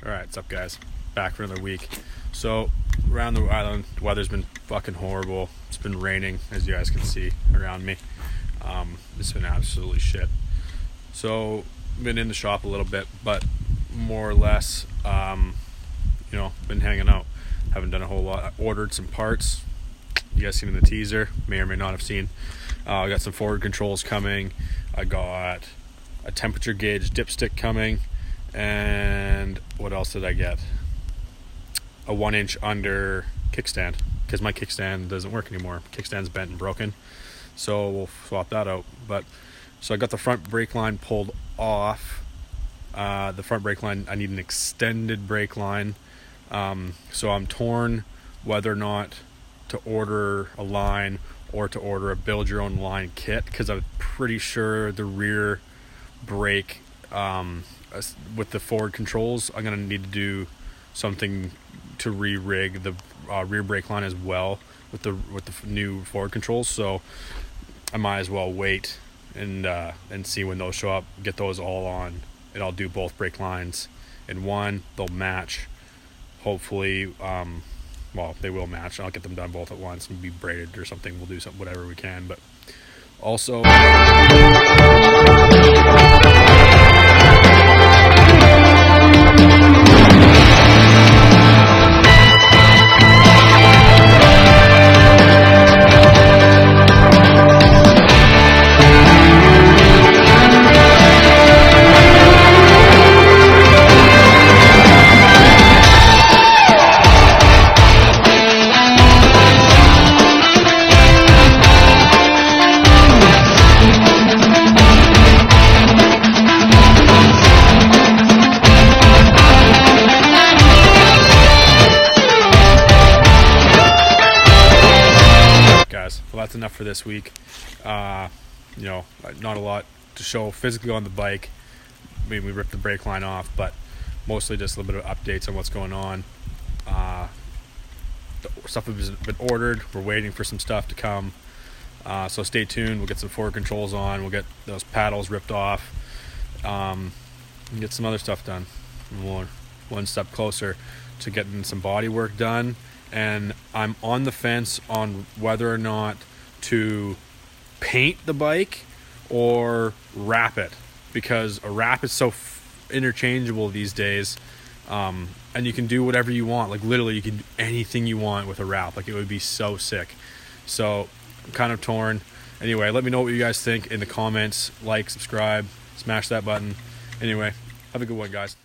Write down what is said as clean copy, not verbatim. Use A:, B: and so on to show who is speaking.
A: Alright, what's up guys? Back for another week. So, around the island, the weather's been fucking horrible. It's been raining, as you guys can see around me. It's been absolutely shit. So, been in the shop a little bit, but more or less, been hanging out. Haven't done a whole lot. I ordered some parts. You guys seen in the teaser, may or may not have seen. I got some forward controls coming. I got a temperature gauge dipstick coming. And what else did I get? A 1-inch under kickstand, because my kickstand doesn't work anymore. Kickstand's bent and broken, so we'll swap that out. So I got the front brake line pulled off. The front brake line, I need an extended brake line. So I'm torn whether or not to order a line or to order a build your own line kit, because I'm pretty sure the rear brake, with the forward controls, I'm gonna need to do something to re-rig the rear brake line as well with the new forward controls. So I might as well wait and see when those show up, get those all on, and I'll do both brake lines in one. They'll match, hopefully. They will match. I'll get them done both at once and be braided or something. We'll do something, whatever we can. But also, well, that's enough for this week. Not a lot to show physically on the bike. I mean, we ripped the brake line off, but mostly just a little bit of updates on what's going on. The stuff has been ordered. We're waiting for some stuff to come. So stay tuned. We'll get some forward controls on. We'll get those paddles ripped off. And get some other stuff done. We're one step closer to getting some body work done. And I'm on the fence on whether or not to paint the bike or wrap it, because a wrap is so interchangeable these days, and you can do whatever you want. Like literally you can do anything you want with a wrap. Like it would be so sick. So I'm kind of torn. Anyway, let me know what you guys think in the comments. Like, subscribe, smash that button. Anyway, have a good one, guys.